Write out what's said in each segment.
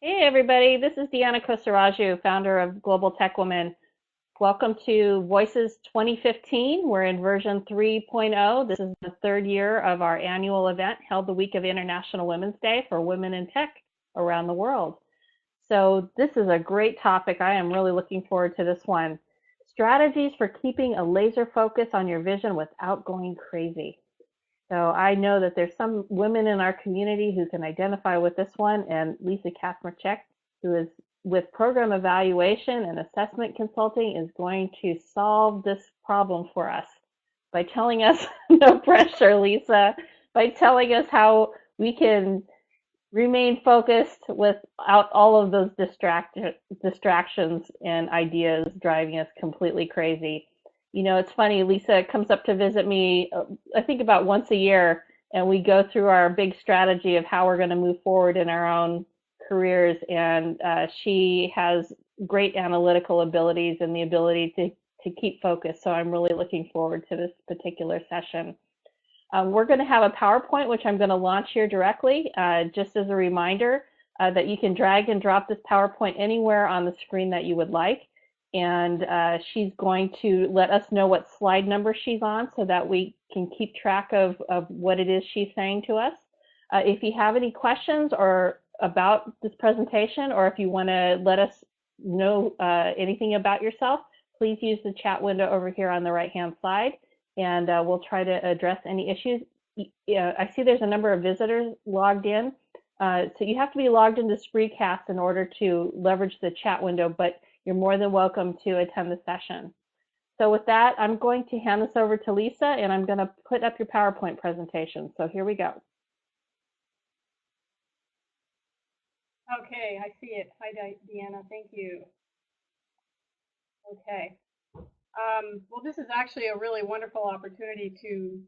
Hey everybody, this is Deanna Kosaraju, founder of Global Tech Women. Welcome to Voices 2015. We're in version 3.0. This is the third year of our annual event held the week of International Women's Day for women in tech around the world. So this is a great topic. I am really looking forward to this one. Strategies for keeping a laser focus on your vision without going crazy. So I know that there's some women in our community who can identify with this one, and Lisa Kaczmarczyk, who is with program evaluation and assessment consulting, is going to solve this problem for us by telling us, no pressure, Lisa, by telling us how we can remain focused without all of those distractions and ideas driving us completely crazy. You know, it's funny, Lisa comes up to visit me, I think about once a year, and we go through our big strategy of how we're going to move forward in our own careers. And she has great analytical abilities and the ability to keep focused. So I'm really looking forward to this particular session. We're going to have a PowerPoint, which I'm going to launch here directly, just as a reminder that you can drag and drop this PowerPoint anywhere on the screen that you would like. And she's going to let us know what slide number she's on so that we can keep track of what it is she's saying to us. If you have any questions or about this presentation, or if you want to let us know anything about yourself, please use the chat window over here on the right-hand side, and we'll try to address any issues. I see there's a number of visitors logged in, so you have to be logged into Spreecast in order to leverage the chat window, but you're more than welcome to attend the session. So with that, I'm going to hand this over to Lisa, and I'm going to put up your PowerPoint presentation. So here we go. Okay, I see it. Hi, Deanna. Thank you. Okay. Well, this is actually a really wonderful opportunity to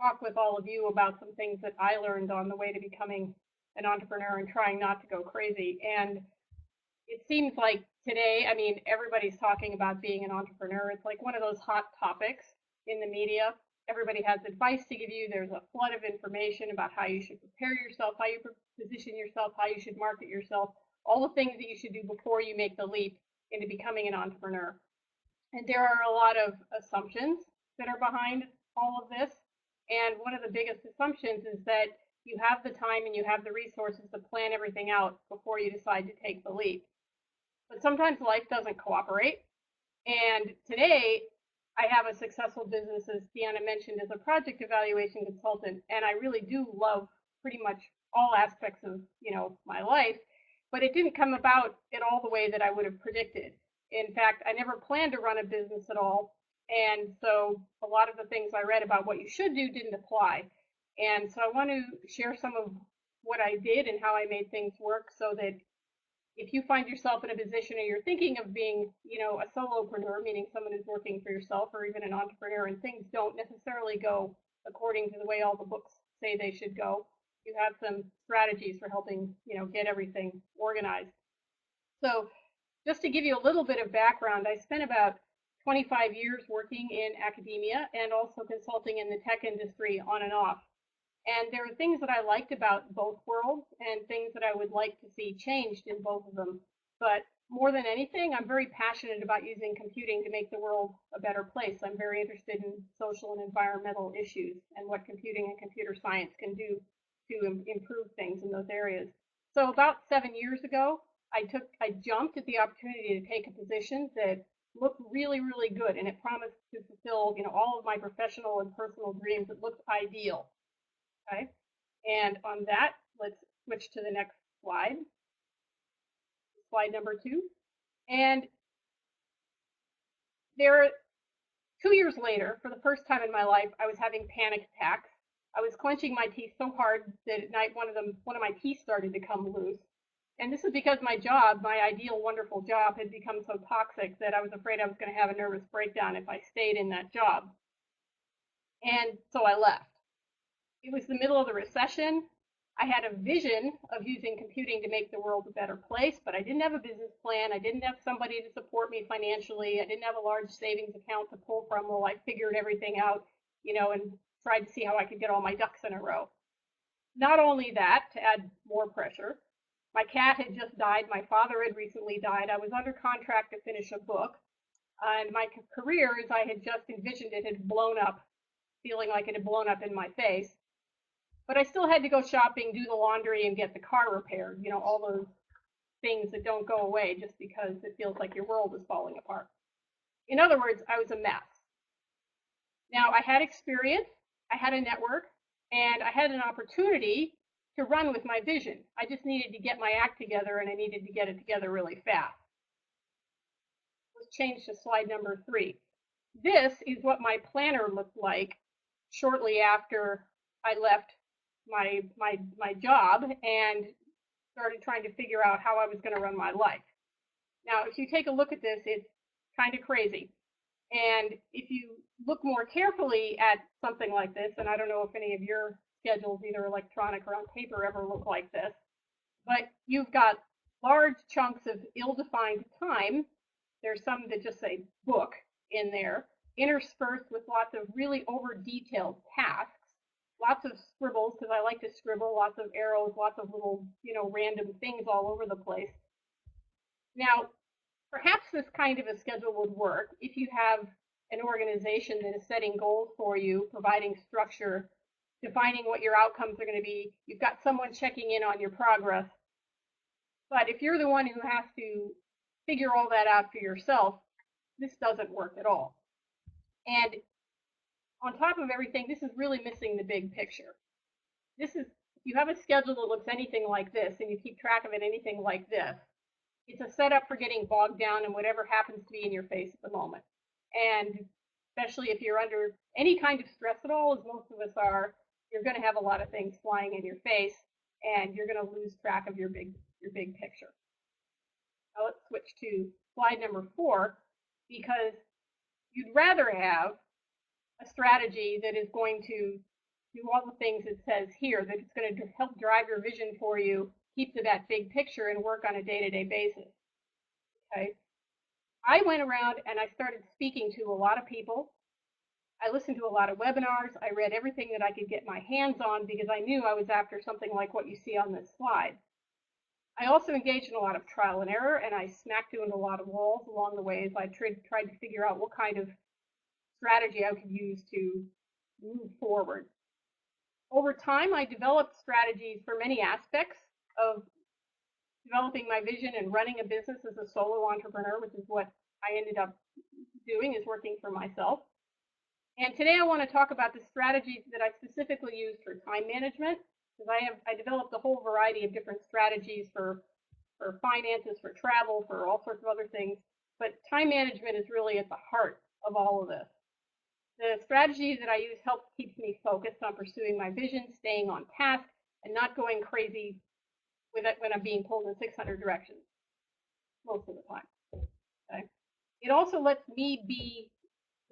talk with all of you about some things that I learned on the way to becoming an entrepreneur and trying not to go crazy. And it seems like today, I mean, everybody's talking about being an entrepreneur. It's like one of those hot topics in the media. Everybody has advice to give you. There's a flood of information about how you should prepare yourself, how you position yourself, how you should market yourself, all the things that you should do before you make the leap into becoming an entrepreneur. And there are a lot of assumptions that are behind all of this. And one of the biggest assumptions is that you have the time and you have the resources to plan everything out before you decide to take the leap. But sometimes life doesn't cooperate. And today, I have a successful business, as Deanna mentioned, as a project evaluation consultant, and I really do love pretty much all aspects of my life. But it didn't come about in all the way that I would have predicted. In fact, I never planned to run a business at all, and so a lot of the things I read about what you should do didn't apply. And so I want to share some of what I did and how I made things work so that if you find yourself in a position or you're thinking of being, a solopreneur, meaning someone who's working for yourself, or even an entrepreneur, and things don't necessarily go according to the way all the books say they should go, you have some strategies for helping, get everything organized. So just to give you a little bit of background, I spent about 25 years working in academia and also consulting in the tech industry on and off. And there are things that I liked about both worlds and things that I would like to see changed in both of them. But more than anything, I'm very passionate about using computing to make the world a better place. I'm very interested in social and environmental issues and what computing and computer science can do to improve things in those areas. So about 7 years ago, I jumped at the opportunity to take a position that looked really, really good, and it promised to fulfill, all of my professional and personal dreams. It looked ideal. Okay. And on that, let's switch to the next slide, slide number 2. And there, 2 years later, for the first time in my life, I was having panic attacks. I was clenching my teeth so hard that at night one of my teeth started to come loose. And this is because my job, my ideal, wonderful job, had become so toxic that I was afraid I was going to have a nervous breakdown if I stayed in that job. And so I left. It was the middle of the recession. I had a vision of using computing to make the world a better place, but I didn't have a business plan. I didn't have somebody to support me financially. I didn't have a large savings account to pull from while I figured everything out, and tried to see how I could get all my ducks in a row. Not only that, to add more pressure, My cat had just died. My father had recently died. I was under contract to finish a book. And my career, as I had just envisioned it, had blown up, feeling like it had blown up in my face. But I still had to go shopping, do the laundry, and get the car repaired. You know, all those things that don't go away just because it feels like your world is falling apart. In other words, I was a mess. Now, I had experience, I had a network, and I had an opportunity to run with my vision. I just needed to get my act together, and I needed to get it together really fast. Let's change to slide number 3. This is what my planner looked like shortly after I left my job and started trying to figure out how I was going to run my life. Now, if you take a look at this, it's kind of crazy. And if you look more carefully at something like this, and I don't know if any of your schedules, either electronic or on paper, ever look like this, but you've got large chunks of ill-defined time. There's some that just say book in there, interspersed with lots of really over-detailed tasks, lots of scribbles, because I like to scribble, lots of arrows, lots of little, random things all over the place. Now, perhaps this kind of a schedule would work if you have an organization that is setting goals for you, providing structure, defining what your outcomes are going to be. You've got someone checking in on your progress. But if you're the one who has to figure all that out for yourself, this doesn't work at all. And on top of everything, this is really missing the big picture. If you have a schedule that looks anything like this, and you keep track of it anything like this, it's a setup for getting bogged down in whatever happens to be in your face at the moment. And especially if you're under any kind of stress at all, as most of us are, you're going to have a lot of things flying in your face, and you're going to lose track of your big picture. Now let's switch to slide number 4, because you'd rather have a strategy that is going to do all the things it says here, that it's going to help drive your vision for you, keep to that big picture, and work on a day-to-day basis. Okay. I went around and I started speaking to a lot of people. I listened to a lot of webinars. I read everything that I could get my hands on because I knew I was after something like what you see on this slide. I also engaged in a lot of trial and error, and I smacked into a lot of walls along the way as I tried to figure out what kind of strategy I could use to move forward. Over time, I developed strategies for many aspects of developing my vision and running a business as a solo entrepreneur, which is what I ended up doing, is working for myself. And today I want to talk about the strategies that I specifically use for time management, because I developed a whole variety of different strategies for finances, for travel, for all sorts of other things. But time management is really at the heart of all of this. The strategies that I use help keep me focused on pursuing my vision, staying on task, and not going crazy with it when I'm being pulled in 600 directions most of the time. Okay? It also lets me be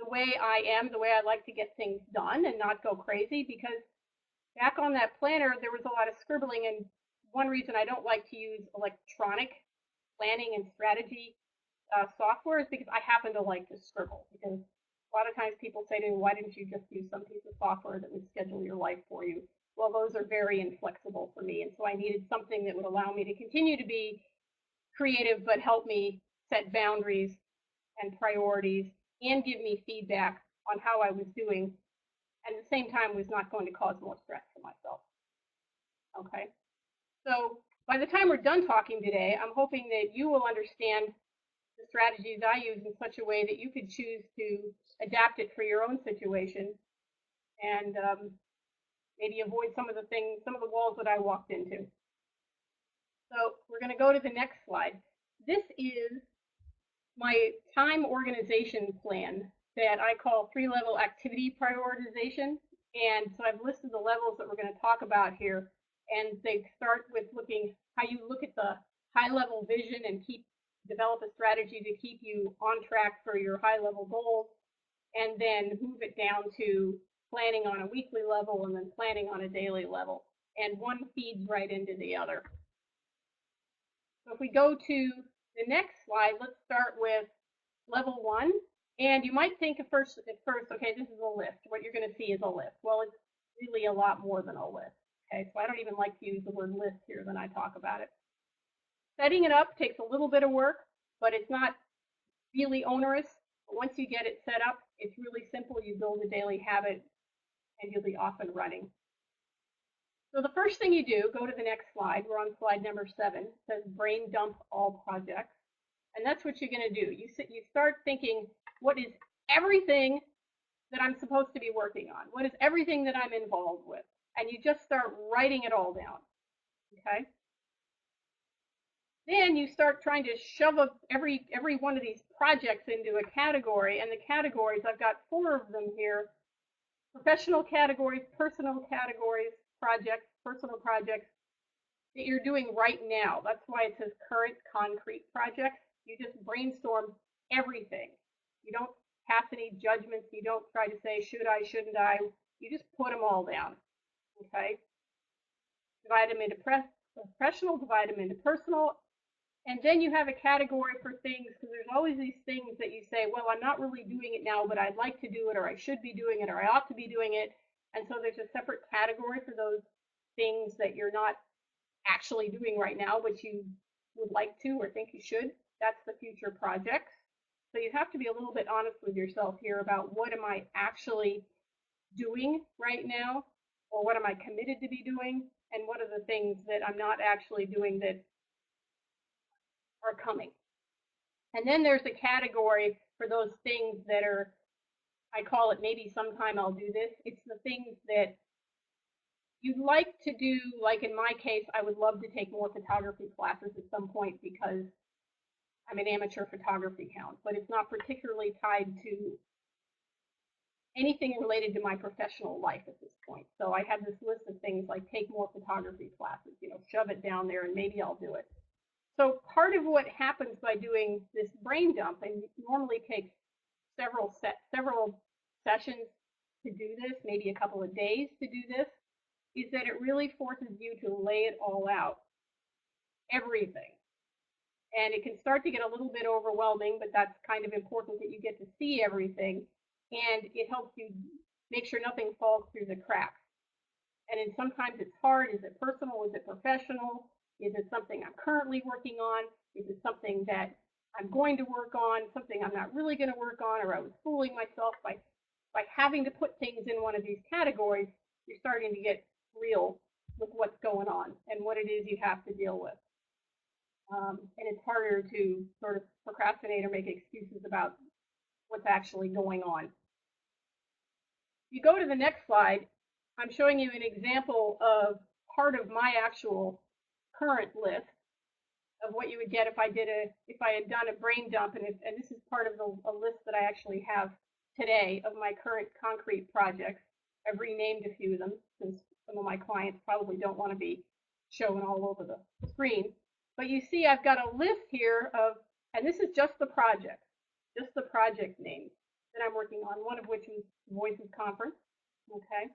the way I am, the way I like to get things done and not go crazy, because back on that planner, there was a lot of scribbling, and one reason I don't like to use electronic planning and strategy software is because I happen to like to scribble, because a lot of times people say to me, why didn't you just use some piece of software that would schedule your life for you? Well, those are very inflexible for me, and so I needed something that would allow me to continue to be creative, but help me set boundaries and priorities and give me feedback on how I was doing, and at the same time was not going to cause more stress for myself. Okay, so by the time we're done talking today, I'm hoping that you will understand the strategies I use in such a way that you could choose to adapt it for your own situation, and maybe avoid some of the walls that I walked into. So we're going to go to the next slide. This is my time organization plan that I call 3-level activity prioritization. And so I've listed the levels that we're going to talk about here. And they start with looking how you look at the high-level vision and develop a strategy to keep you on track for your high-level goals, and then move it down to planning on a weekly level and then planning on a daily level. And one feeds right into the other. So if we go to the next slide, let's start with level 1. And you might think at first, okay, this is a list. What you're going to see is a list. Well, it's really a lot more than a list. Okay, so I don't even like to use the word list here when I talk about it. Setting it up takes a little bit of work, but it's not really onerous. But once you get it set up, it's really simple. You build a daily habit and you'll be off and running. So the first thing you do, go to the next slide. We're on slide number 7. It says brain dump all projects. And that's what you're going to do. You start thinking, what is everything that I'm supposed to be working on? What is everything that I'm involved with? And you just start writing it all down. Okay? Then you start trying to shove up every one of these projects into a category. And the categories, I've got 4 of them here. Professional categories, personal categories, projects, personal projects that you're doing right now. That's why it says current concrete projects. You just brainstorm everything. You don't pass any judgments. You don't try to say, should I, shouldn't I? You just put them all down. Okay? Divide them into professional, divide them into personal, and then you have a category for things, because there's always these things that you say, well, I'm not really doing it now, but I'd like to do it, or I should be doing it, or I ought to be doing it. And so there's a separate category for those things that you're not actually doing right now, but you would like to or think you should. That's the future projects. So you have to be a little bit honest with yourself here about what am I actually doing right now, or what am I committed to be doing, and what are the things that I'm not actually doing that are coming. And then there's a category for those things that are, I call it maybe sometime I'll do this. It's the things that you'd like to do. Like in my case, I would love to take more photography classes at some point because I'm an amateur photography count, but it's not particularly tied to anything related to my professional life at this point. So I have this list of things like take more photography classes, shove it down there and maybe I'll do it. So part of what happens by doing this brain dump, and it normally takes several sessions to do this, maybe a couple of days to do this, is that it really forces you to lay it all out, everything. And it can start to get a little bit overwhelming, but that's kind of important that you get to see everything, and it helps you make sure nothing falls through the cracks. And then sometimes it's hard. Is it personal? Is it professional? Is it something I'm currently working on? Is it something that I'm going to work on, something I'm not really going to work on, or I was fooling myself by having to put things in one of these categories? You're starting to get real with what's going on and what it is you have to deal with. And it's harder to sort of procrastinate or make excuses about what's actually going on. If you go to the next slide, I'm showing you an example of part of my actual current list of what you would get if I had done a brain dump, and this is part of a list that I actually have today of my current concrete projects. I've renamed a few of them since some of my clients probably don't want to be showing all over the screen. But you see I've got a list here of, and this is just the project names that I'm working on, one of which is Voices Conference, okay?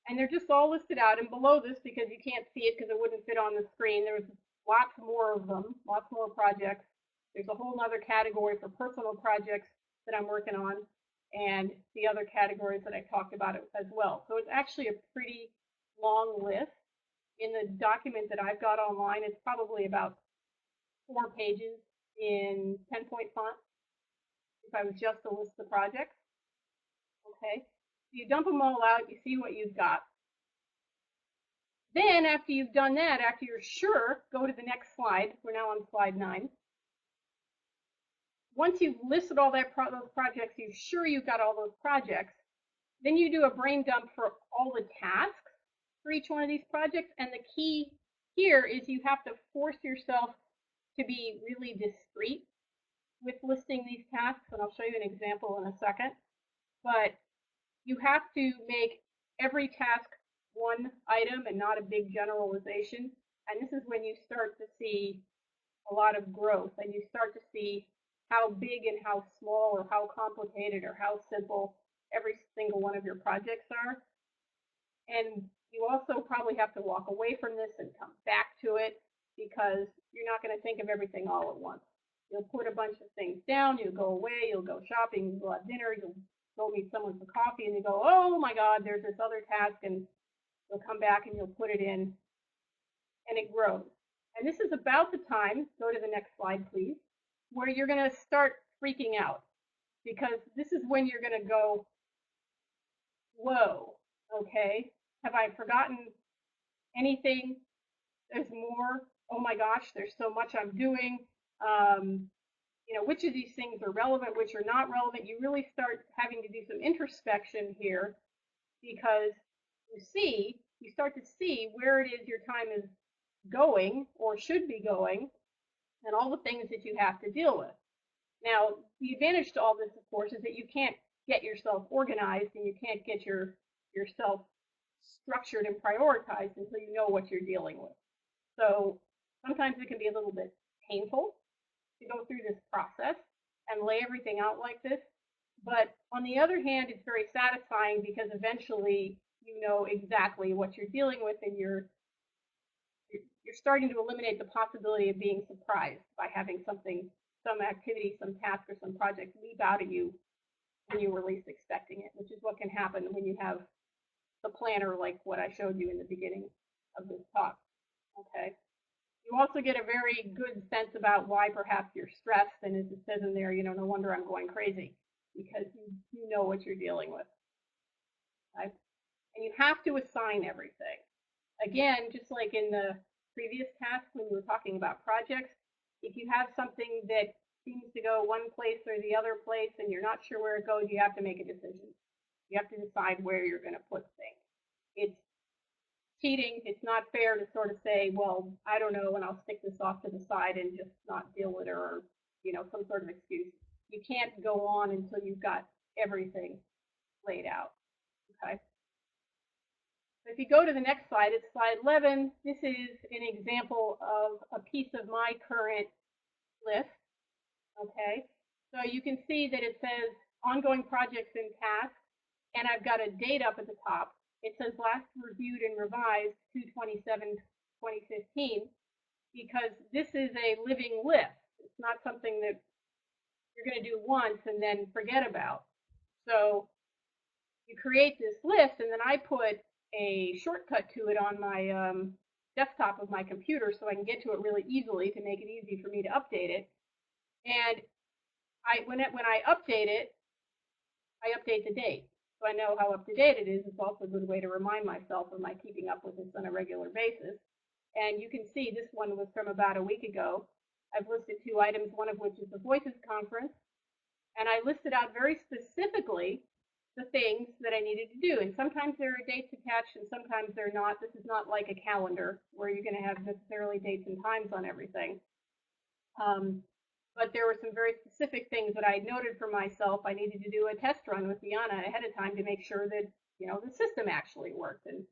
And they're just all listed out, and below this, because you can't see it because it wouldn't fit on the screen, there's lots more of them, lots more projects. There's a whole other category for personal projects that I'm working on, and the other categories that I talked about as well. So it's actually a pretty long list. In the document that I've got online, it's probably about 4 pages in 10-point font if I was just to list the projects. Okay, so you dump them all out, you see what you've got. Then after you've done that, after you're sure, go to the next slide. We're now on slide 9. Once you've listed all those projects, you're sure you've got all those projects, then you do a brain dump for all the tasks for each one of these projects. And the key here is you have to force yourself to be really discreet with listing these tasks, and I'll show you an example in a second. But you have to make every task one item and not a big generalization. And this is when you start to see a lot of growth, and you start to see how big and how small or how complicated or how simple every single one of your projects are. And you also probably have to walk away from this and come back to it, because you're not going to think of everything all at once. You'll put a bunch of things down, you'll go away, you'll go shopping, you'll have dinner, you'll go meet someone for coffee, and you go, oh my God, there's this other task, and you'll come back and you'll put it in, and it grows. And this is about the time, go to the next slide, please, where you're going to start freaking out, because this is when you're going to go, whoa, okay, have I forgotten anything? There's more. Oh my gosh, there's so much I'm doing. Which of these things are relevant, which are not relevant? You really start having to do some introspection here, because you start to see where it is your time is going or should be going, and all the things that you have to deal with. Now, the advantage to all this, of course, is that you can't get yourself organized and you can't get yourself structured and prioritized until you know what you're dealing with. So sometimes it can be a little bit painful to go through this process and lay everything out like this. But on the other hand, it's very satisfying, because eventually you know exactly what you're dealing with, and you're starting to eliminate the possibility of being surprised by having something, some activity, some task, or some project leap out at you when you were least expecting it, which is what can happen when you have the planner like what I showed you in the beginning of this talk. Okay. You also get a very good sense about why perhaps you're stressed, and as it says in there, no wonder I'm going crazy, because you know what you're dealing with. Okay? And you have to assign everything. Again, just like in the previous task when we were talking about projects, if you have something that seems to go one place or the other place and you're not sure where it goes, you have to make a decision. You have to decide where you're going to put things. It's cheating. It's not fair to sort of say, well, I don't know, and I'll stick this off to the side and just not deal with it, or some sort of excuse. You can't go on until you've got everything laid out. Okay. So if you go to the next slide, it's slide 11. This is an example of a piece of my current list. Okay. So you can see that it says ongoing projects and tasks, and I've got a date up at the top. It says last reviewed and revised 2/27/2015, because this is a living list. It's not something that you're going to do once and then forget about. So you create this list, and then I put a shortcut to it on my desktop of my computer so I can get to it really easily, to make it easy for me to update it. And when I update it, I update the date. So I know how up to date it is. It's also a good way to remind myself, am I keeping up with this on a regular basis? And you can see this one was from about a week ago. I've listed 2 items, one of which is the Voices conference. And I listed out very specifically the things that I needed to do. And sometimes there are dates attached and sometimes they're not. This is not like a calendar where you're going to have necessarily dates and times on everything. But there were some very specific things that I noted for myself. I needed to do a test run with Deanna ahead of time to make sure that, the system actually worked, and,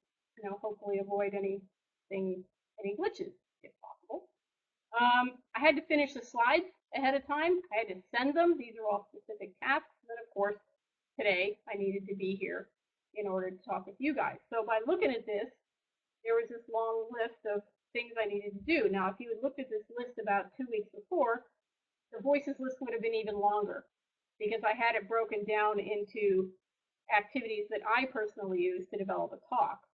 hopefully avoid any glitches if possible. I had to finish the slides ahead of time. I had to send them. These are all specific tasks. And then, of course, today I needed to be here in order to talk with you guys. So by looking at this, there was this long list of things I needed to do. Now, if you had looked at this list about 2 weeks before, the Voices list would have been even longer, because I had it broken down into activities that I personally use to develop a talk.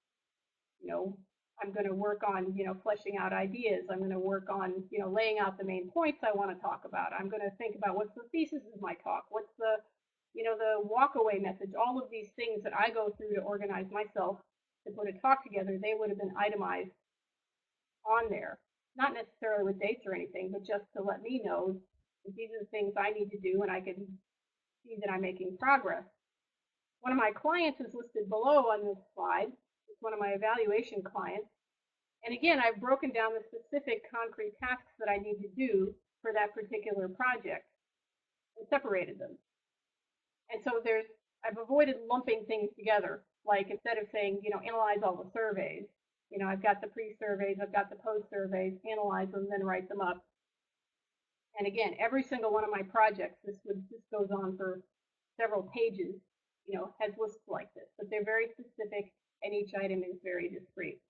I'm going to work on, fleshing out ideas. I'm going to work on, laying out the main points I want to talk about. I'm going to think about what's the thesis of my talk, what's the, the walkaway message. All of these things that I go through to organize myself to put a talk together, they would have been itemized on there. Not necessarily with dates or anything, but just to let me know that these are the things I need to do, and I can see that I'm making progress. One of my clients is listed below on this slide. It's one of my evaluation clients. And again, I've broken down the specific concrete tasks that I need to do for that particular project and separated them. And so I've avoided lumping things together. Like, instead of saying, analyze all the surveys, I've got the pre-surveys, I've got the post-surveys, analyze them, then write them up. And again, every single one of my projects, this goes on for several pages, has lists like this, but they're very specific, and each item is very discrete.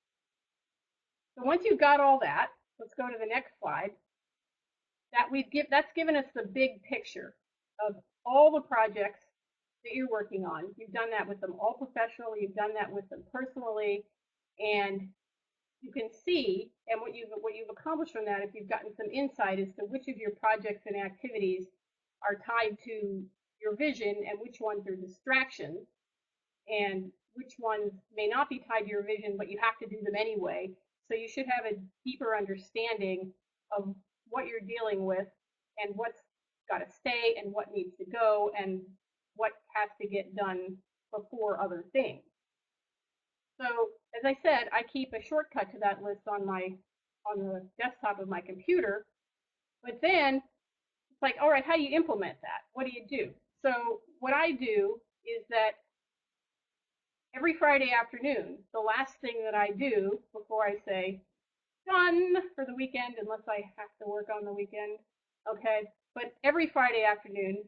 So once you've got all that, let's go to the next slide. That's given us the big picture of all the projects that you're working on. You've done that with them all professionally, you've done that with them personally, and you can see, and what you've accomplish from that if you've gotten some insight as to which of your projects and activities are tied to your vision and which ones are distractions, and which ones may not be tied to your vision, but you have to do them anyway. So you should have a deeper understanding of what you're dealing with and what's got to stay and what needs to go and what has to get done before other things. So as I said, I keep a shortcut to that list on the desktop of my computer. But then it's like, all right, how do you implement that? What do you do? So what I do is that every Friday afternoon, the last thing that I do before I say done for the weekend, unless I have to work on the weekend, okay? But every Friday afternoon,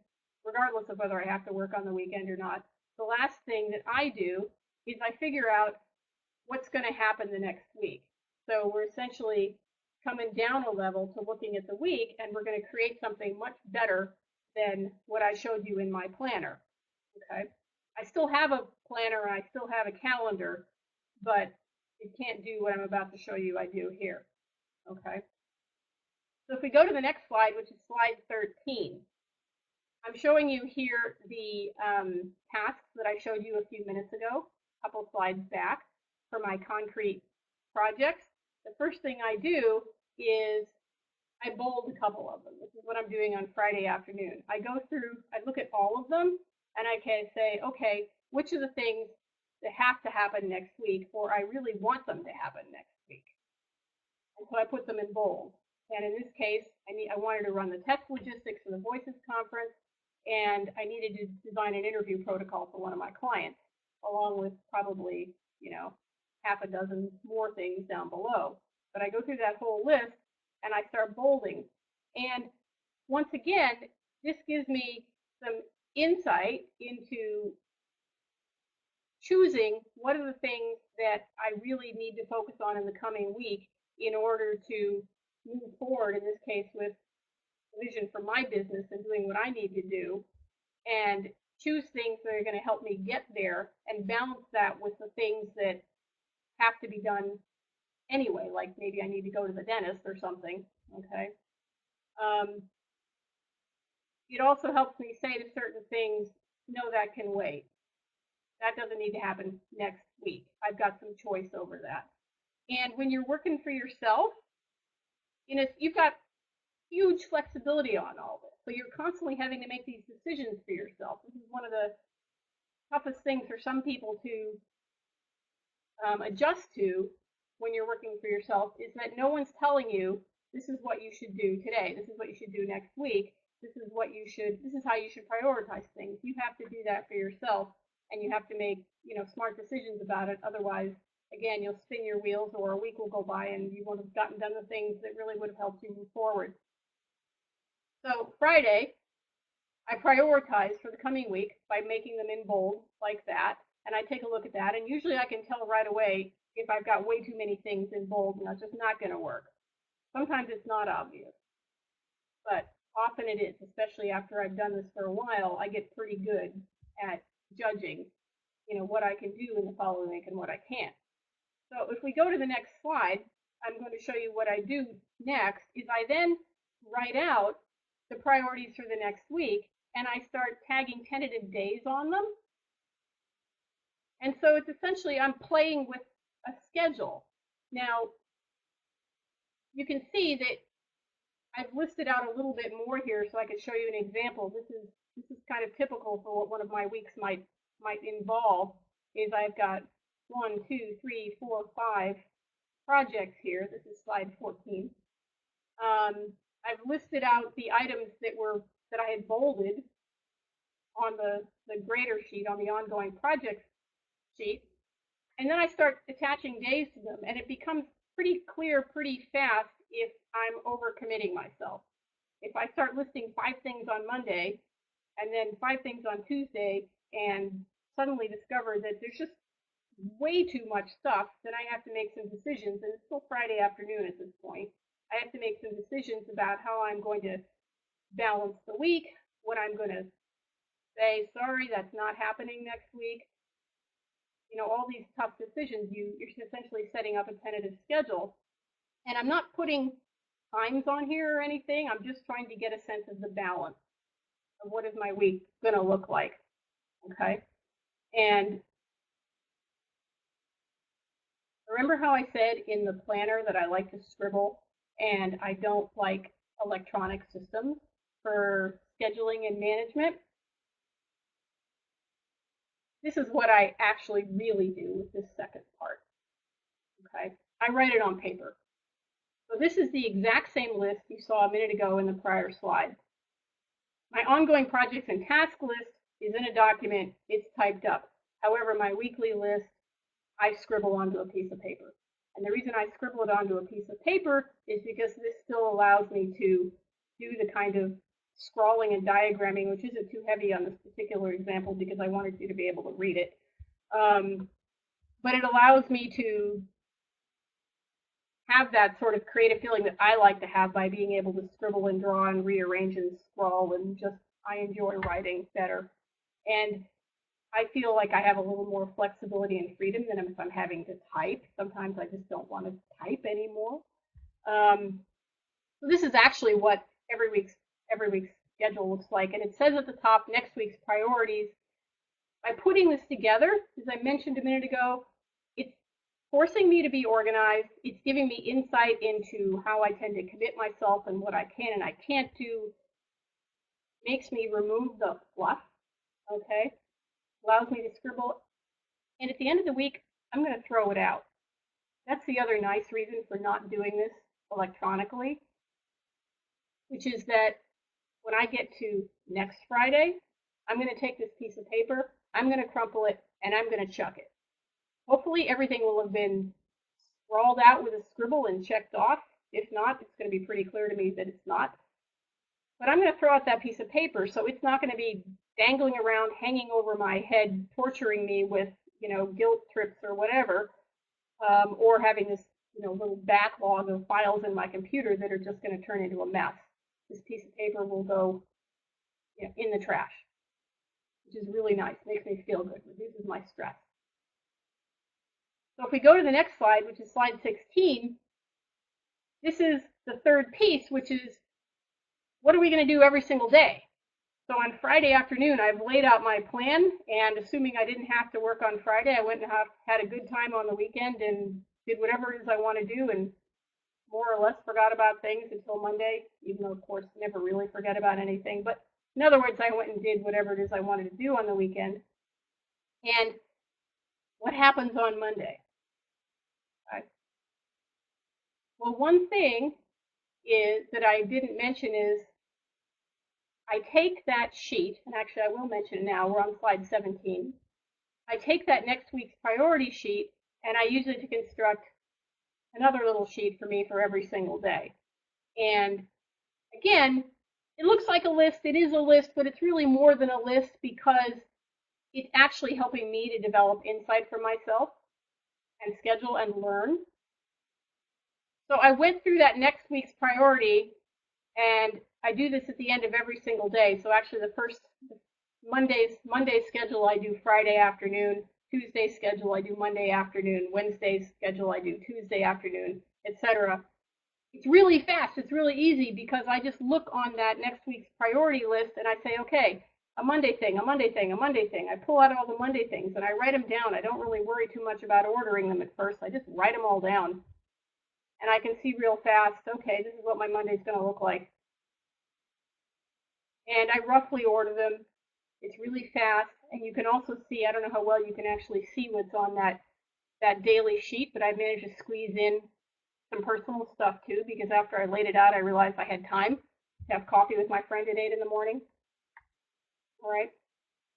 regardless of whether I have to work on the weekend or not, the last thing that I do is I figure out what's going to happen the next week. So we're essentially coming down a level to looking at the week, and we're going to create something much better than what I showed you in my planner, okay? I still have a planner and I still have a calendar, but it can't do what I'm about to show you I do here, okay? So if we go to the next slide, which is slide 13, I'm showing you here the tasks that I showed you a few minutes ago, a couple slides back, for my concrete projects. The first thing I do is I bold a couple of them. This is what I'm doing on Friday afternoon. I go through, I look at all of them, and I can say, okay, which of the things that have to happen next week, or I really want them to happen next week. And so I put them in bold. And in this case, I wanted to run the test logistics for the Voices conference, and I needed to design an interview protocol for one of my clients, along with probably, half a dozen more things down below. But I go through that whole list and I start bolding. And once again, this gives me some insight into choosing what are the things that I really need to focus on in the coming week in order to move forward, in this case with vision for my business and doing what I need to do, and choose things that are going to help me get there and balance that with the things that have to be done anyway, like maybe I need to go to the dentist or something, okay? It also helps me say to certain things, no, that can wait. That doesn't need to happen next week. I've got some choice over that. And when you're working for yourself, you've got huge flexibility on all this. So you're constantly having to make these decisions for yourself. This is one of the toughest things for some people to adjust to when you're working for yourself, is that no one's telling you this is what you should do today, this is what you should do next week, this is how you should prioritize things. You have to do that for yourself, and you have to make smart decisions about it. Otherwise, again, you'll spin your wheels, or a week will go by and you won't have gotten done the things that really would have helped you move forward. So Friday, I prioritize for the coming week by making them in bold like that, and I take a look at that, and usually I can tell right away if I've got way too many things in bold and that's just not going to work. Sometimes it's not obvious, but often it is, especially after I've done this for a while. I get pretty good at judging, what I can do in the following week and what I can't. So if we go to the next slide, I'm going to show you what I do next. Is I then write out the priorities for the next week, and I start tagging tentative days on them. And so it's essentially, I'm playing with a schedule. Now, you can see that I've listed out a little bit more here so I can show you an example. This is kind of typical for what one of my weeks might involve. Is I've got 1, 2, 3, 4, 5 projects here. This is slide 14. I've listed out the items that I had bolded on the grader sheet, on the ongoing projects sheet, and then I start attaching days to them, and it becomes pretty clear pretty fast if I'm overcommitting myself. If I start listing 5 things on Monday and then 5 things on Tuesday, and suddenly discover that there's just way too much stuff, then I have to make some decisions, and it's still Friday afternoon at this point. I have to make some decisions about how I'm going to balance the week, what I'm going to say, sorry, that's not happening next week. All these tough decisions, you're essentially setting up a tentative schedule. And I'm not putting times on here or anything. I'm just trying to get a sense of the balance of what is my week going to look like. Okay. And remember how I said in the planner that I like to scribble and I don't like electronic systems for scheduling and management? This is what I actually really do with this second part. Okay. I write it on paper. So this is the exact same list you saw a minute ago in the prior slide. My ongoing projects and task list is in a document. It's typed up. However, my weekly list, I scribble onto a piece of paper. And the reason I scribble it onto a piece of paper is because this still allows me to do the kind of scrawling and diagramming, which isn't too heavy on this particular example because I wanted you to be able to read it. But it allows me to have that sort of creative feeling that I like to have by being able to scribble and draw and rearrange and scrawl, and just I enjoy writing better. And I feel like I have a little more flexibility and freedom than if I'm having to type. Sometimes I just don't want to type anymore. So this is actually what every week's schedule looks like. And it says at the top next week's priorities. By putting this together, as I mentioned a minute ago, it's forcing me to be organized. It's giving me insight into how I tend to commit myself and what I can and I can't do. Makes me remove the fluff, okay? Allows me to scribble. And at the end of the week, I'm going to throw it out. That's the other nice reason for not doing this electronically, which is that when I get to next Friday, I'm going to take this piece of paper, I'm going to crumple it, and I'm going to chuck it. Hopefully everything will have been scrawled out with a scribble and checked off. If not, it's going to be pretty clear to me that it's not. But I'm going to throw out that piece of paper, so it's not going to be dangling around, hanging over my head, torturing me with, guilt trips or whatever, or having this, little backlog of files in my computer that are just going to turn into a mess. This piece of paper will go in the trash, which is really nice. Makes me feel good. Reduces my stress. So if we go to the next slide, which is slide 16, this is the third piece, which is what are we going to do every single day? So on Friday afternoon, I've laid out my plan, and assuming I didn't have to work on Friday, I went and had a good time on the weekend and did whatever it is I want to do, and more or less forgot about things until Monday, even though, of course, never really forget about anything. But in other words, I went and did whatever it is I wanted to do on the weekend. And what happens on Monday? Okay. Well, one thing is that I didn't mention is I take that sheet, and actually I will mention it now, we're on slide 17. I take that next week's priority sheet and I use it to construct another little sheet for me for every single day. And again, it looks like a list, it is a list, but it's really more than a list because it's actually helping me to develop insight for myself and schedule and learn. So I went through that next week's priority, and I do this at the end of every single day. So actually the first Monday's schedule I do Friday afternoon, Tuesday's schedule I do Monday afternoon, Wednesday's schedule I do Tuesday afternoon, etc. It's really fast, it's really easy because I just look on that next week's priority list and I say, okay, a Monday thing, a Monday thing, a Monday thing. I pull out all the Monday things and I write them down. I don't really worry too much about ordering them at first. I just write them all down. And I can see real fast, okay, this is what my Monday's going to look like. And I roughly order them. It's really fast. And you can also see, I don't know how well you can actually see what's on that daily sheet, but I've managed to squeeze in some personal stuff too, because after I laid it out, I realized I had time to have coffee with my friend at 8 in the morning. All right.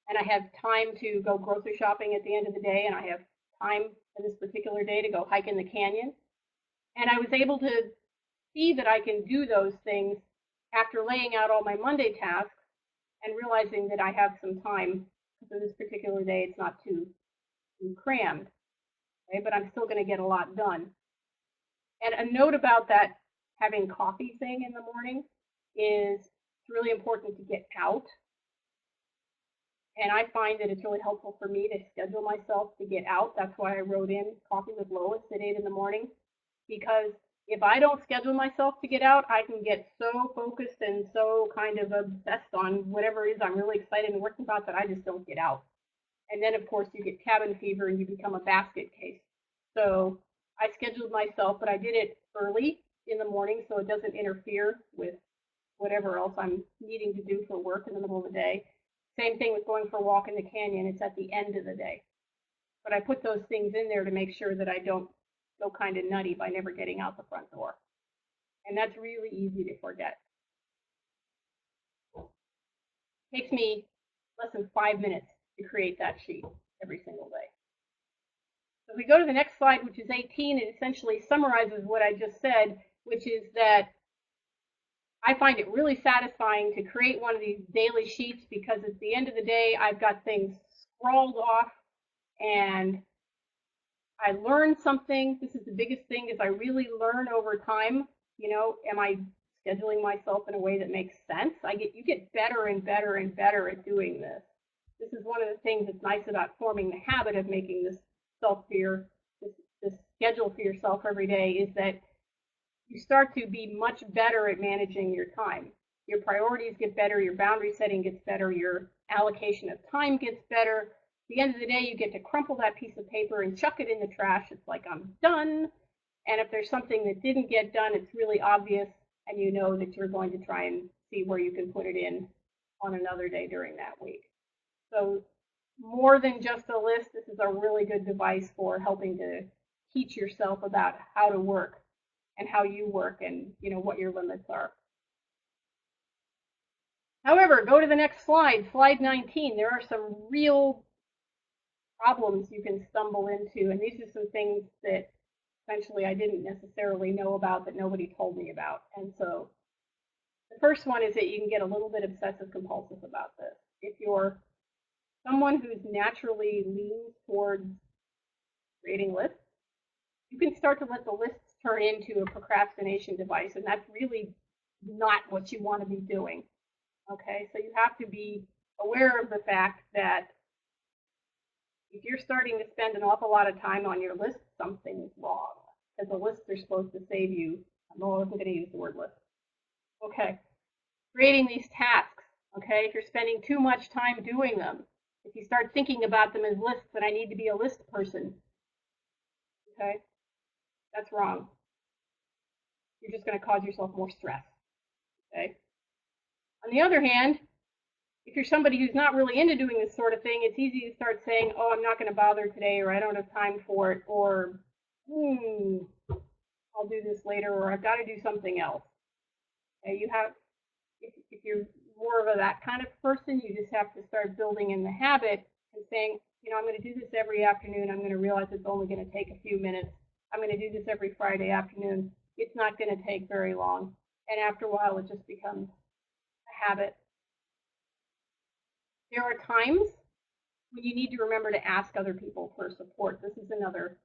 And I have time to go grocery shopping at the end of the day, and I have time for this particular day to go hike in the canyon. And I was able to see that I can do those things after laying out all my Monday tasks and realizing that I have some time for this particular day. It's not too crammed, okay? But I'm still going to get a lot done. And a note about that having coffee thing in the morning is it's really important to get out. And I find that it's really helpful for me to schedule myself to get out. That's why I wrote in coffee with Lois at 8 in the morning, because If I don't schedule myself to get out, I can get so focused and so kind of obsessed on whatever it is I'm really excited and working about that I just don't get out. And then, of course, you get cabin fever and you become a basket case. So I scheduled myself, but I did it early in the morning so it doesn't interfere with whatever else I'm needing to do for work in the middle of the day. Same thing with going for a walk in the canyon. It's at the end of the day. But I put those things in there to make sure that I don't go kind of nutty by never getting out the front door. And that's really easy to forget. It takes me less than 5 minutes to create that sheet every single day. So if we go to the next slide, which is 18, it essentially summarizes what I just said, which is that I find it really satisfying to create one of these daily sheets because at the end of the day, I've got things scrawled off and I learn something. This is the biggest thing, is I really learn over time. You know, am I scheduling myself in a way that makes sense? You get better and better and better at doing this. This is one of the things that's nice about forming the habit of making this this schedule for yourself every day, is that you start to be much better at managing your time. Your priorities get better, your boundary setting gets better, your allocation of time gets better. At the end of the day, you get to crumple that piece of paper and chuck it in the trash. It's like, I'm done. And if there's something that didn't get done, it's really obvious, and you know that you're going to try and see where you can put it in on another day during that week. So more than just a list, this is a really good device for helping to teach yourself about how to work and how you work and, you know, what your limits are. However, go to the next slide, slide 19. There are some real problems you can stumble into, and these are some things that essentially I didn't necessarily know about, that nobody told me about. And so the first one is that you can get a little bit obsessive compulsive about this. If you're someone who's naturally leans towards creating lists, you can start to let the lists turn into a procrastination device, and that's really not what you want to be doing. Okay, so you have to be aware of the fact that if you're starting to spend an awful lot of time on your list, something's wrong. Because the lists are supposed to save you. I wasn't going to use the word list. Okay, creating these tasks. Okay, if you're spending too much time doing them, if you start thinking about them as lists, and I need to be a list person, okay, that's wrong. You're just going to cause yourself more stress. Okay. On the other hand, if you're somebody who's not really into doing this sort of thing, it's easy to start saying, oh, I'm not going to bother today, or I don't have time for it, or I'll do this later, or I've got to do something else. Okay, if you're more of that kind of person, you just have to start building in the habit and saying, you know, I'm going to do this every afternoon. I'm going to realize it's only going to take a few minutes. I'm going to do this every Friday afternoon. It's not going to take very long. And after a while, it just becomes a habit. There are times when you need to remember to ask other people for support. This is another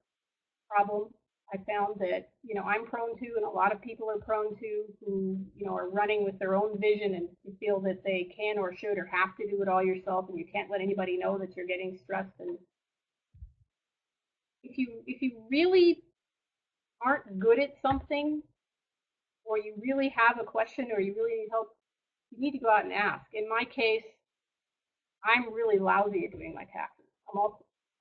problem I found that, you know, I'm prone to, and a lot of people are prone to, who, you know, are running with their own vision and feel that they can or should or have to do it all yourself, and you can't let anybody know that you're getting stressed. And if you really aren't good at something, or you really have a question, or you really need help, you need to go out and ask. In my case, I'm really lousy at doing my taxes.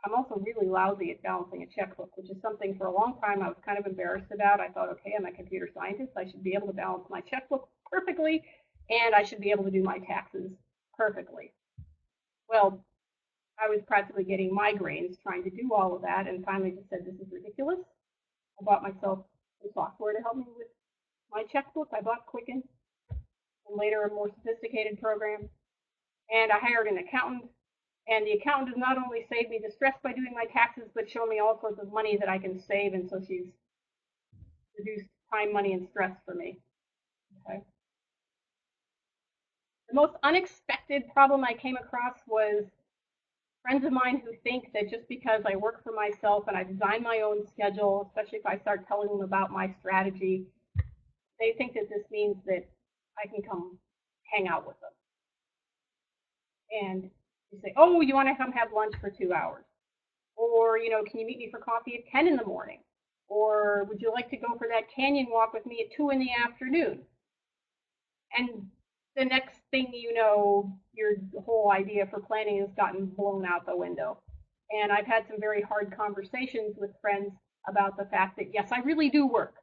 I'm also really lousy at balancing a checkbook, which is something for a long time I was kind of embarrassed about. I thought, okay, I'm a computer scientist. I should be able to balance my checkbook perfectly, and I should be able to do my taxes perfectly. Well, I was practically getting migraines trying to do all of that, and finally just said, this is ridiculous. I bought myself some software to help me with my checkbook. I bought Quicken, and later a more sophisticated program. And I hired an accountant, and the accountant has not only saved me the stress by doing my taxes, but shown me all sorts of money that I can save, and so she's reduced time, money, and stress for me. Okay. The most unexpected problem I came across was friends of mine who think that just because I work for myself and I design my own schedule, especially if I start telling them about my strategy, they think that this means that I can come hang out with them. And you say, oh, you want to come have lunch for 2 hours? Or, you know, can you meet me for coffee at 10 in the morning? Or would you like to go for that canyon walk with me at 2 in the afternoon? And the next thing you know, your whole idea for planning has gotten blown out the window. And I've had some very hard conversations with friends about the fact that, yes, I really do work.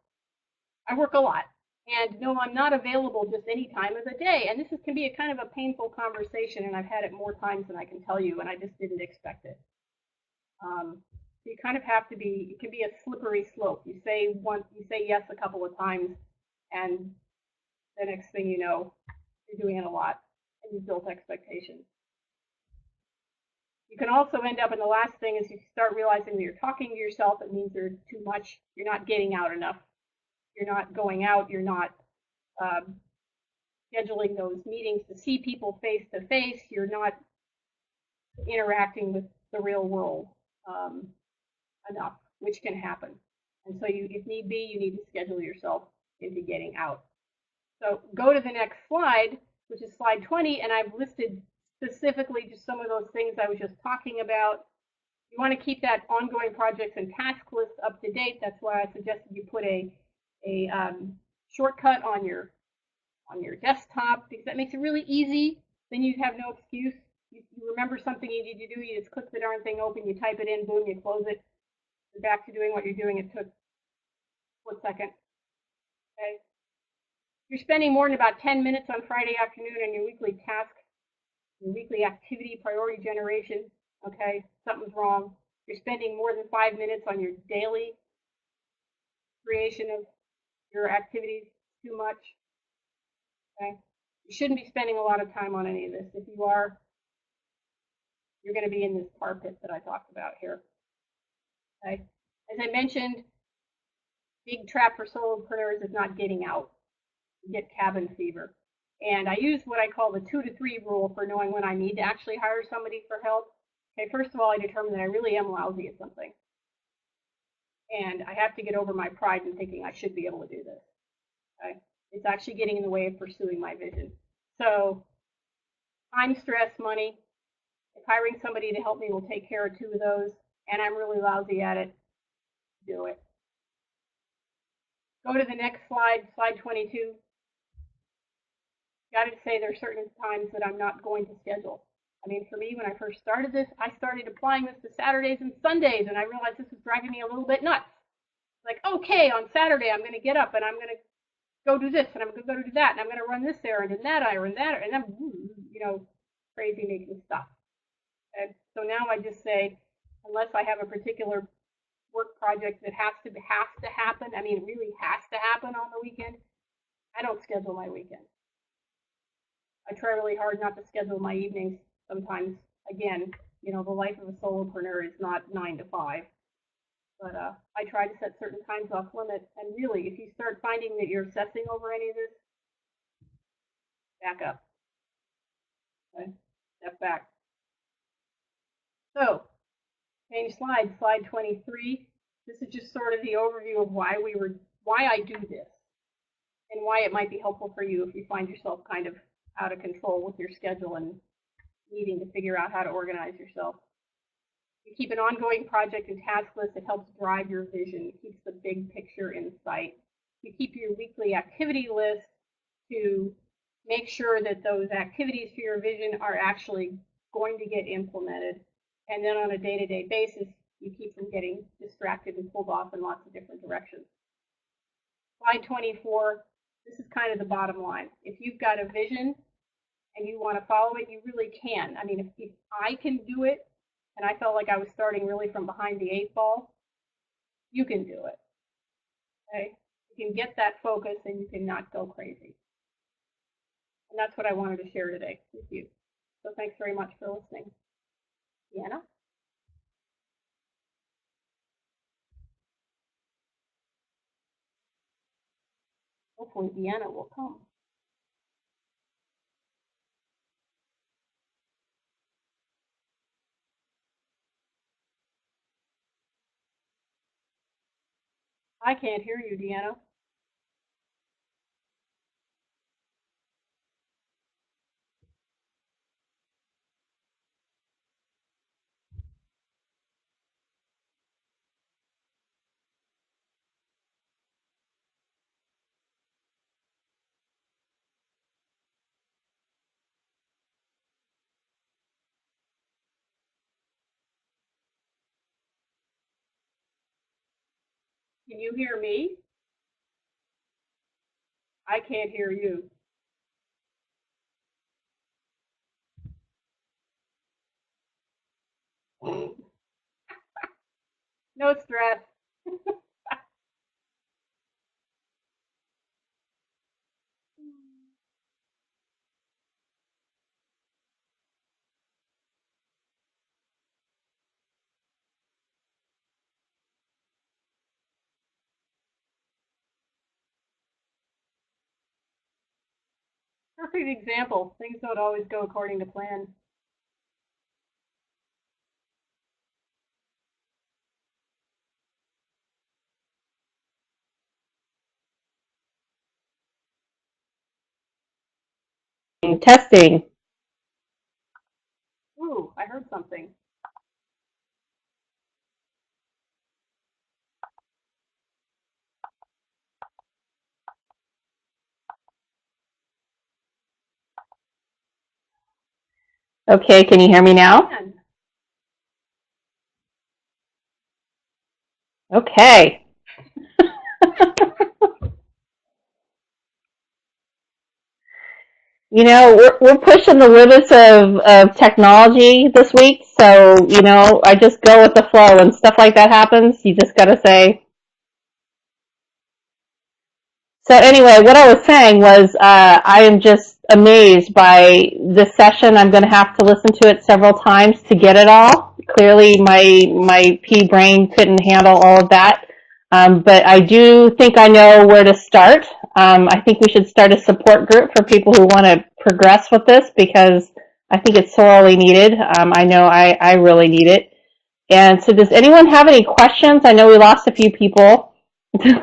I work a lot. And no, I'm not available just any time of the day. And can be a kind of a painful conversation, and I've had it more times than I can tell you, and I just didn't expect it. So you kind of have to be, it can be a slippery slope. You say yes a couple of times, and the next thing you know, you're doing it a lot, and you've built expectations. You can also end up, and the last thing is you start realizing that you're talking to yourself. It means there's too much. You're not getting out enough. You're not going out. You're not scheduling those meetings to see people face to face. You're not interacting with the real world enough, which can happen. And so if need be, you need to schedule yourself into getting out. So go to the next slide, which is slide 20, and I've listed specifically just some of those things I was just talking about. You want to keep that ongoing projects and task list up to date. That's why I suggested you put a shortcut on your desktop, because that makes it really easy. Then you have no excuse. You remember something you need to do, you just click the darn thing open, you type it in, boom, you close it. You're back to doing what you're doing. It took a split second. Okay. You're spending more than about 10 minutes on Friday afternoon on your weekly task, your weekly activity priority generation. Okay, something's wrong. You're spending more than 5 minutes on your daily creation of your activities. Too much. Okay, you shouldn't be spending a lot of time on any of this. If you are, you're going to be in this tar pit that I talked about here. Okay, as I mentioned, big trap for solopreneurs is not getting out. You get cabin fever. And I use what I call the 2 to 3 rule for knowing when I need to actually hire somebody for help. Okay, first of all, I determine that I really am lousy at something. And I have to get over my pride in thinking I should be able to do this. Okay? It's actually getting in the way of pursuing my vision. So time, stress, money. If hiring somebody to help me will take care of 2 of those, and I'm really lousy at it, do it. Go to the next slide, slide 22. Got to say there are certain times that I'm not going to schedule. I mean, for me, when I first started this, I started applying this to Saturdays and Sundays, and I realized this was driving me a little bit nuts. Like, okay, on Saturday, I'm going to get up and I'm going to go do this, and I'm going to go do that, and I'm going to run this errand and that errand, and I'm, crazy making stuff. And so now I just say, unless I have a particular work project that has to happen, I mean, it really has to happen on the weekend, I don't schedule my weekend. I try really hard not to schedule my evenings. Sometimes, again, the life of a solopreneur is not 9 to 5. But I try to set certain times off limit. And really, if you start finding that you're obsessing over any of this, back up. Okay? Step back. So, change slide, slide 23. This is just sort of the overview of why I do this, and why it might be helpful for you if you find yourself kind of out of control with your schedule and needing to figure out how to organize yourself. You keep an ongoing project and task list that helps drive your vision. It keeps the big picture in sight. You keep your weekly activity list to make sure that those activities for your vision are actually going to get implemented. And then on a day-to-day basis, you keep from getting distracted and pulled off in lots of different directions. Slide 24, this is kind of the bottom line. If you've got a vision and you want to follow it, you really can. I mean, if I can do it, and I felt like I was starting really from behind the 8 ball, you can do it. Okay? You can get that focus and you can not go crazy. And that's what I wanted to share today with you. So thanks very much for listening. Deanna? Hopefully Deanna will come. I can't hear you, Deanna. Can you hear me? I can't hear you. No stress. Perfect example. Things don't always go according to plan. Testing. Ooh, I heard something. Okay, can you hear me now? Man, Okay. You know, we're pushing the limits of technology this week, so, you know, I just go with the flow. When stuff like that happens, you just got to say. So anyway, what I was saying was I am just amazed by this session. I'm going to have to listen to it several times to get it all. Clearly, my pea brain couldn't handle all of that. But I do think I know where to start. I think we should start a support group for people who want to progress with this because I think it's sorely needed. I know I really need it. And so does anyone have any questions? I know we lost a few people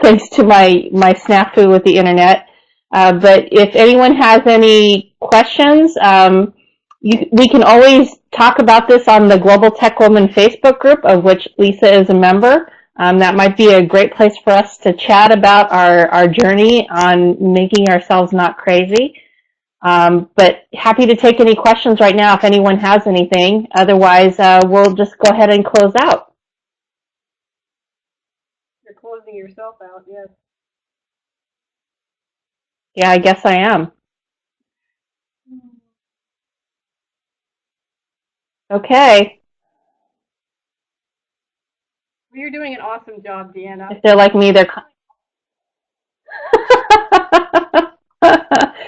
thanks to my snafu with the internet. But if anyone has any questions, we can always talk about this on the Global Tech Woman Facebook group, of which Lisa is a member. That might be a great place for us to chat about our journey on making ourselves not crazy. But happy to take any questions right now if anyone has anything. Otherwise, we'll just go ahead and close out. you're closing yourself out, yes. Yeah, I guess I am. Okay. Well, you're doing an awesome job, Deanna. If they're like me, they're.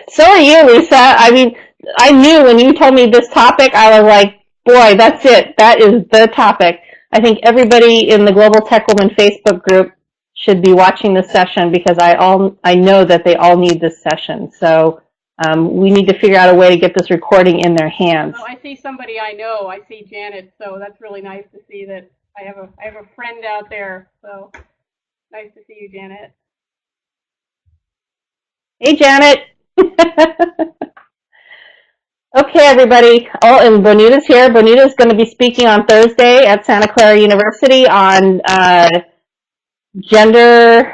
So are you, Lisa. I mean, I knew when you told me this topic, I was like, boy, that's it. That is the topic. I think everybody in the Global Tech Woman Facebook group should be watching this session because I know that they all need this session. So we need to figure out a way to get this recording in their hands. Well, I see somebody I know. I see Janet, so that's really nice to see that I have a friend out there. So nice to see you, Janet. Hey, Janet. Okay, everybody. Oh, and Bonita's here. Bonita's going to be speaking on Thursday at Santa Clara University on gender.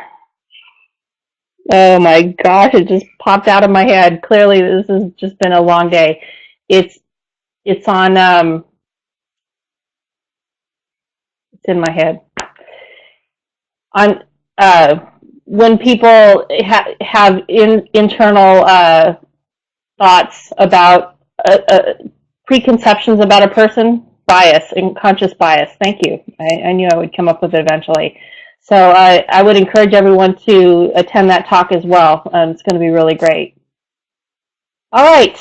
Oh my gosh, it just popped out of my head. Clearly, this has just been a long day. It's on. It's in my head. On when people have internal thoughts about preconceptions about a person, bias, unconscious bias. Thank you. I knew I would come up with it eventually. So I would encourage everyone to attend that talk as well. It's going to be really great. All right.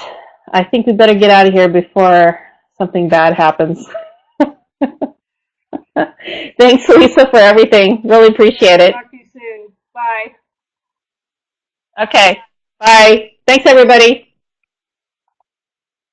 I think we better get out of here before something bad happens. Thanks, Lisa, for everything. Really appreciate it. Talk to you soon. Bye. Okay. Bye. Thanks, everybody.